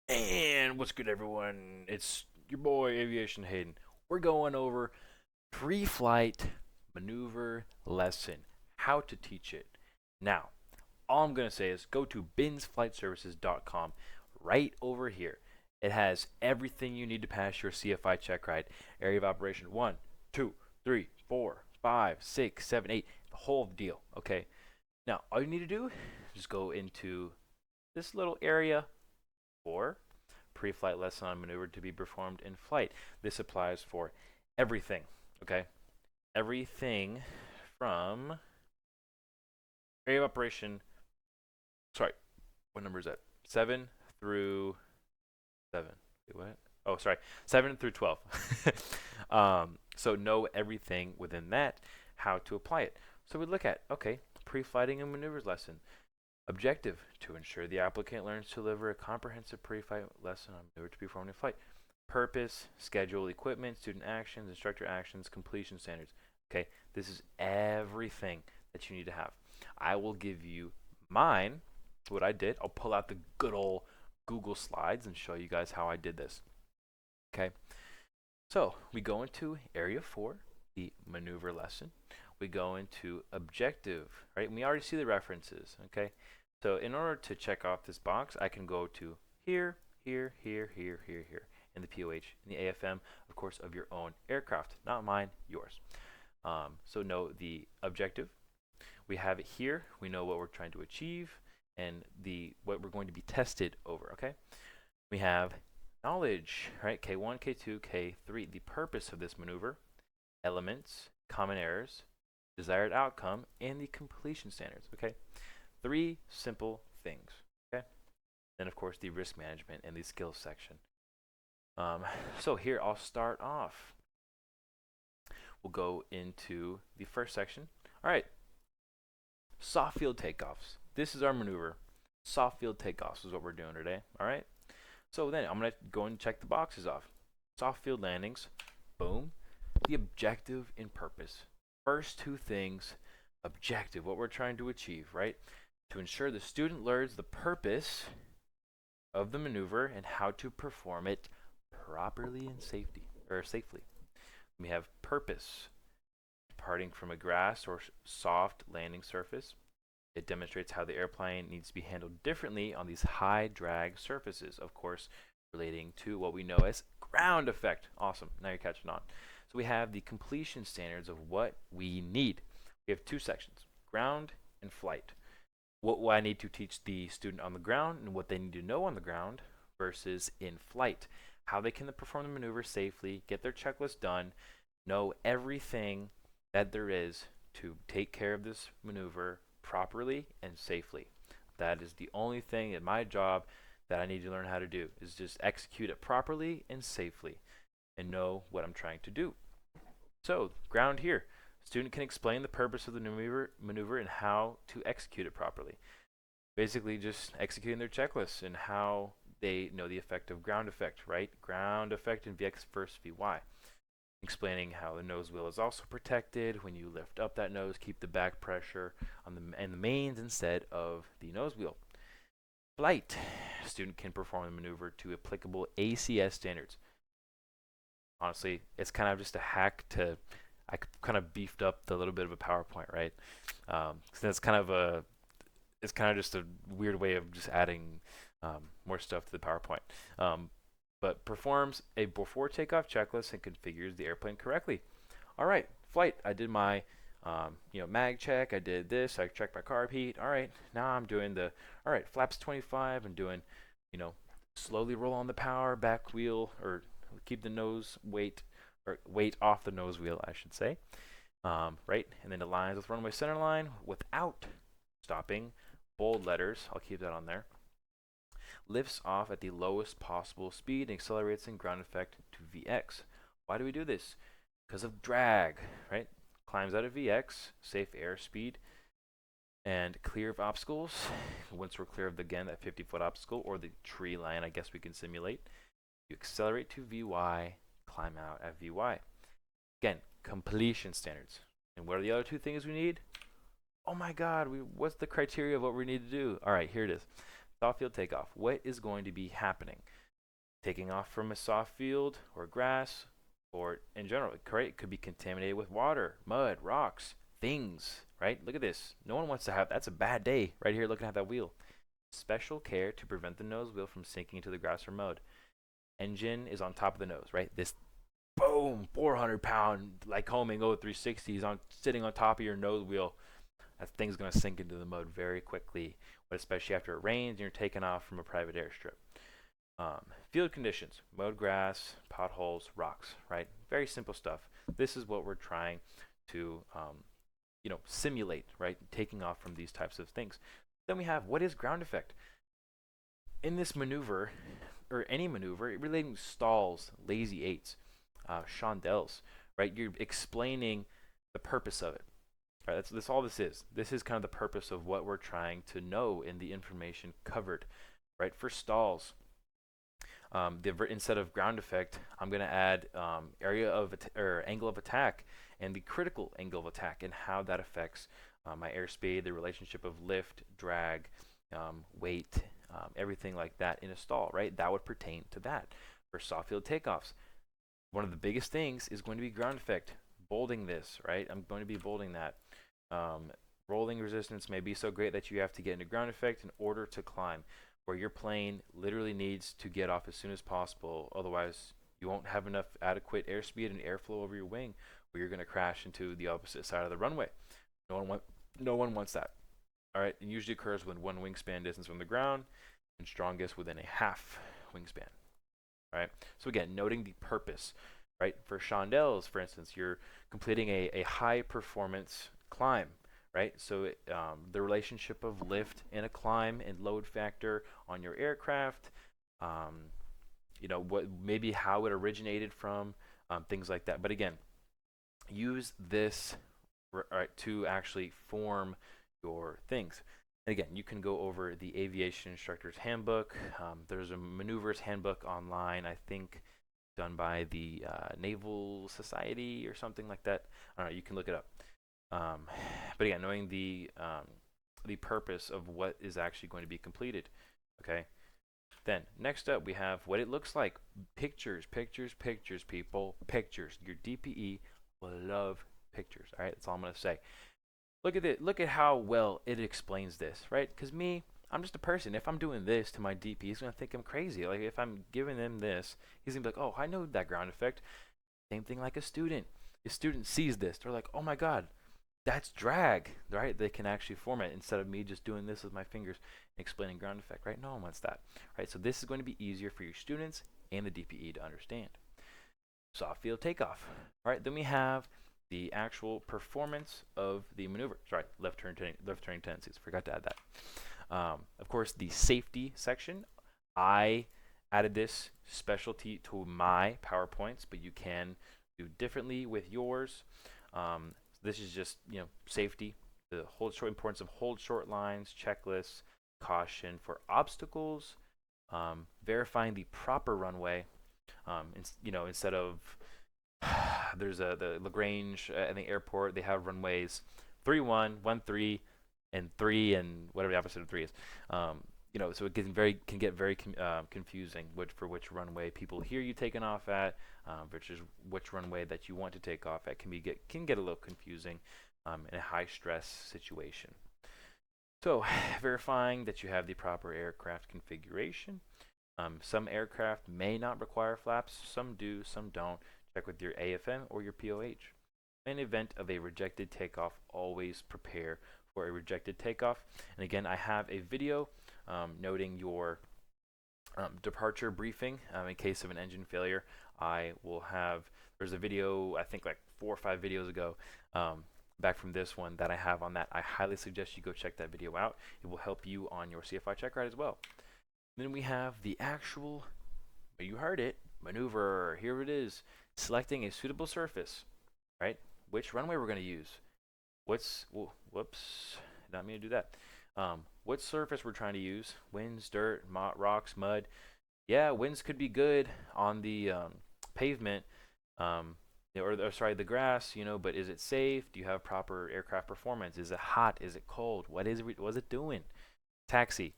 And what's good, everyone? It's your boy Aviation Hayden. We're going over pre-flight maneuver lesson, how to teach it. Now, all I'm going to say is go to binsflightservices.com right over here. It has everything you need to pass your CFI check ride. Area of operation 1, 2, 3, 4, 5, 6, 7, 8, the whole deal, okay? Now, all you need to do is just go into this little area for pre-flight lesson on maneuver to be performed in flight. This applies for everything, okay? Everything from area of operation, sorry, what number is that? 7 through 7. Wait, what? Oh, sorry, 7 through 12. So know everything within that, how to apply it. So we look at, okay, pre-flighting and maneuvers lesson. Objective, to ensure the applicant learns to deliver a comprehensive pre-flight lesson on maneuver to be performed in flight. Purpose, schedule, equipment, student actions, instructor actions, completion standards. Okay, this is everything that you need to have. I will give you mine, what I did. I'll pull out the good old Google Slides and show you guys how I did this. Okay, so we go into Area 4, the maneuver lesson. We go into objective, right? And we already see the references, okay? So in order to check off this box, I can go to here, here, here, here, here, here, in the POH, in the AFM, of course, of your own aircraft, not mine, yours. So know the objective. We have it here. We know what we're trying to achieve and what we're going to be tested over, okay? We have knowledge, right? K1, K2, K3, the purpose of this maneuver, elements, common errors, desired outcome, and the completion standards, okay? 3 simple things, okay? Then, of course, the risk management and the skills section. So here, I'll start off. We'll go into the first section. All right, soft field takeoffs. This is our maneuver. Soft field takeoffs is what we're doing today, all right? So then I'm going to go and check the boxes off. Soft field landings, boom. The objective and purpose. First 2 things, objective, what we're trying to achieve, right? To ensure the student learns the purpose of the maneuver and how to perform it properly and safely. We have purpose, departing from a grass or soft landing surface. It demonstrates how the airplane needs to be handled differently on these high drag surfaces, of course, relating to what we know as ground effect. Awesome, now you're catching on. So we have the completion standards of what we need. We have 2 sections, ground and flight. What I need to teach the student on the ground and what they need to know on the ground versus in flight. How they can perform the maneuver safely, get their checklist done, know everything that there is to take care of this maneuver properly and safely. That is the only thing in my job that I need to learn how to do, is just execute it properly and safely and know what I'm trying to do. So, ground here. Student can explain the purpose of the maneuver and how to execute it properly. Basically, just executing their checklist and how they know the effect of ground effect, right? Ground effect in VX versus VY. Explaining how the nose wheel is also protected. When you lift up that nose, keep the back pressure on the mains instead of the nose wheel. Flight. Student can perform the maneuver to applicable ACS standards. Honestly, it's kind of just a hack to, I kind of beefed up the little bit of a PowerPoint, right? That's kind of it's kind of just a weird way of just adding more stuff to the PowerPoint. But performs a before takeoff checklist and configures the airplane correctly. All right, flight. I did my mag check. I did this. I checked my carb heat. All right, now I'm doing all right, flaps 25. I'm doing, slowly roll on the power, back wheel, or keep the nose weight off the nose wheel, I should say. Right, and then aligns with runway center line without stopping. Bold letters. I'll keep that on there. Lifts off at the lowest possible speed and accelerates in ground effect to VX. Why do we do this? Because of drag, right? Climbs out of VX, safe airspeed, and clear of obstacles. Once we're clear of, again, that 50-foot obstacle or the tree line, I guess we can simulate. You accelerate to VY, climb out at VY. Again, completion standards. And what are the other 2 things we need? Oh my God, what's the criteria of what we need to do? All right, here it is. Soft field takeoff. What is going to be happening? Taking off from a soft field or grass, or in general, it could be contaminated with water, mud, rocks, things, right? Look at this. No one wants to have, that's a bad day right here looking at that wheel. Special care to prevent the nose wheel from sinking into the grass or mud. Engine is on top of the nose, right? This boom, 400-pound Lycoming 0360 is sitting on top of your nose wheel. That thing's going to sink into the mud very quickly, but especially after it rains and you're taking off from a private airstrip. Field conditions, mowed grass, potholes, rocks, right? Very simple stuff. This is what we're trying to, simulate, right? Taking off from these types of things. Then we have, what is ground effect? In this maneuver, or any maneuver, relating to stalls, lazy eights, chandelles, right? You're explaining the purpose of it. Right, that's all this is. This is kind of the purpose of what we're trying to know in the information covered, right? For stalls, instead of ground effect, I'm going to add area of or angle of attack and the critical angle of attack and how that affects my airspeed, the relationship of lift, drag, weight, everything like that in a stall, right? That would pertain to that. For soft field takeoffs, one of the biggest things is going to be ground effect. Bolding this, right? I'm going to be bolding that. Rolling resistance may be so great that you have to get into ground effect in order to climb, where your plane literally needs to get off as soon as possible. Otherwise, you won't have enough adequate airspeed and airflow over your wing, where you're going to crash into the opposite side of the runway. No one wants that. All right, it usually occurs when one wingspan distance from the ground and strongest within a half wingspan. All right, so again, noting the purpose. Right, for chandelles, for instance, you're completing a high performance climb, right? So the relationship of lift in a climb and load factor on your aircraft, what maybe how it originated from, things like that. But again, use this to actually form your things. And again, you can go over the aviation instructor's handbook. There's a maneuvers handbook online, I think, done by the Naval Society or something like that. I don't know. You can look it up. But again, knowing the purpose of what is actually going to be completed. Okay. Then next up, we have what it looks like. Pictures, pictures, pictures, people, pictures. Your DPE will love pictures. All right, that's all I'm gonna say. Look at it. Look at how well it explains this, right? Because I'm just a person. If I'm doing this to my DP, he's going to think I'm crazy. Like, if I'm giving him this, he's going to be like, oh, I know that ground effect. Same thing like a student. A student sees this. They're like, oh, my God, that's drag, right? They can actually form it instead of me just doing this with my fingers and explaining ground effect, right? No one wants that, right? So this is going to be easier for your students and the DPE to understand. Soft field takeoff, right? Then we have the actual performance of the maneuver. Sorry, left turning tendencies. Forgot to add that. Of course, the safety section, I added this specialty to my PowerPoints, but you can do differently with yours. This is just, safety, the importance of hold short lines, checklists, caution for obstacles, verifying the proper runway, instead of, there's the LaGrange at the airport, they have runways 3-1, 1-3, and 3 and whatever the opposite of 3 is. So it can get very confusing for which runway people hear you taking off at, versus which runway that you want to take off at. Can get a little confusing in a high stress situation. So verifying that you have the proper aircraft configuration. Some aircraft may not require flaps, some do, some don't. Check with your AFM or your POH. In event of a rejected takeoff, always prepare for a rejected takeoff. And again, I have a video noting your departure briefing in case of an engine failure. There's a video, I think like 4 or 5 videos ago, back from this one that I have on that. I highly suggest you go check that video out. It will help you on your CFI check ride as well. Then we have the actual, you heard it, maneuver. Here it is. Selecting a suitable surface, right? Which runway we're going to use. Whoops, not mean to do that. What surface we're trying to use? Winds, dirt, rocks, mud. Yeah, winds could be good on the pavement, the grass, but is it safe? Do you have proper aircraft performance? Is it hot? Is it cold? What is it doing? Taxi.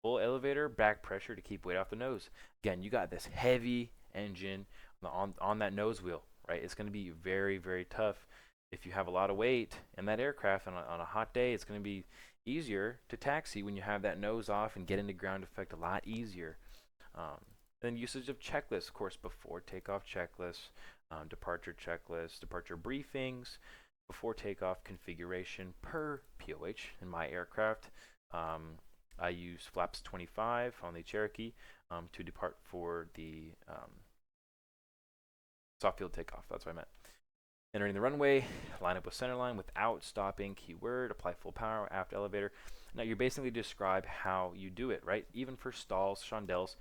Full elevator, back pressure to keep weight off the nose. Again, you got this heavy engine on that nose wheel, right? It's going to be very, very tough. If you have a lot of weight in that aircraft on a hot day, it's going to be easier to taxi when you have that nose off and get into ground effect a lot easier. Um, then usage of checklists, of course, before takeoff checklists, departure checklists, departure briefings, before takeoff configuration per POH in my aircraft. I use flaps 25 on the Cherokee to depart for the soft field takeoff. That's what I meant. Entering the runway, line up with centerline without stopping, keyword, apply full power, aft elevator. Now you basically describe how you do it, right? Even for stalls, chandelles,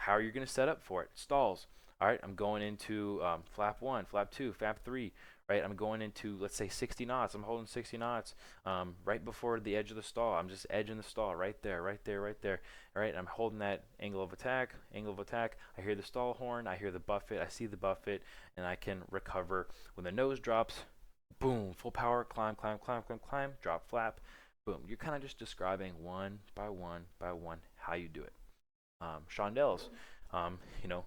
how are you going to set up for it? Stalls. All right, I'm going into flap 1, flap 2, flap 3, right? I'm going into, let's say, 60 knots. I'm holding 60 knots right before the edge of the stall. I'm just edging the stall right there, right there, right there. All right, I'm holding that angle of attack, angle of attack. I hear the stall horn. I hear the buffet. I see the buffet, and I can recover. When the nose drops, boom, full power, climb, climb, climb, climb, climb, drop flap, boom. You're kind of just describing one by one how you do it. Chandelles, you know,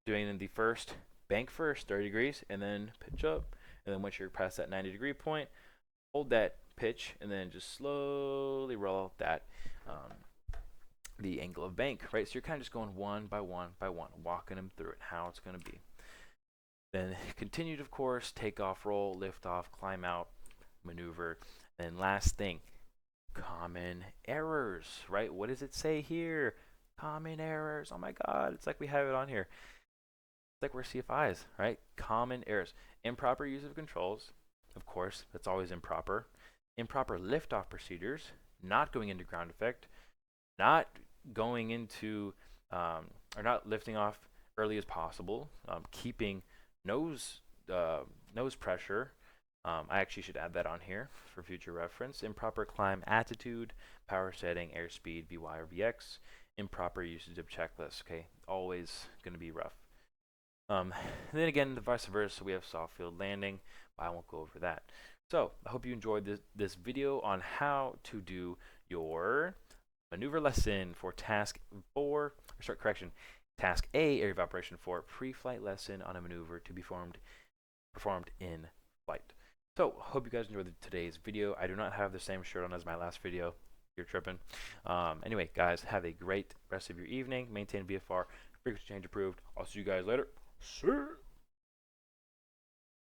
doing in the first, bank first, 30 degrees, and then pitch up. And then once you're past that 90-degree point, hold that pitch, and then just slowly roll out that, the angle of bank, right? So you're kind of just going one by one, walking them through it, how it's going to be. Then continued, of course, take off, roll, lift off, climb out, maneuver. And last thing, common errors, right? What does it say here? Common errors. Oh my God, it's like we have it on here. It's like we're CFIs, right? Common errors. Improper use of controls, of course, that's always improper. Improper liftoff procedures, not going into ground effect, not going into, or not lifting off early as possible, keeping nose pressure. I actually should add that on here for future reference. Improper climb attitude, power setting, airspeed, VY or VX. Improper usage of checklists, okay? Always going to be rough. And then again, the vice versa, we have soft field landing, but I won't go over that. So I hope you enjoyed this video on how to do your maneuver lesson for task 4, task A, area of operation 4, pre-flight lesson on a maneuver to be performed in flight. So hope you guys enjoyed today's video. I do not have the same shirt on as my last video. You're tripping. Anyway, guys, have a great rest of your evening. Maintain VFR. Frequency change approved. I'll see you guys later. Sir.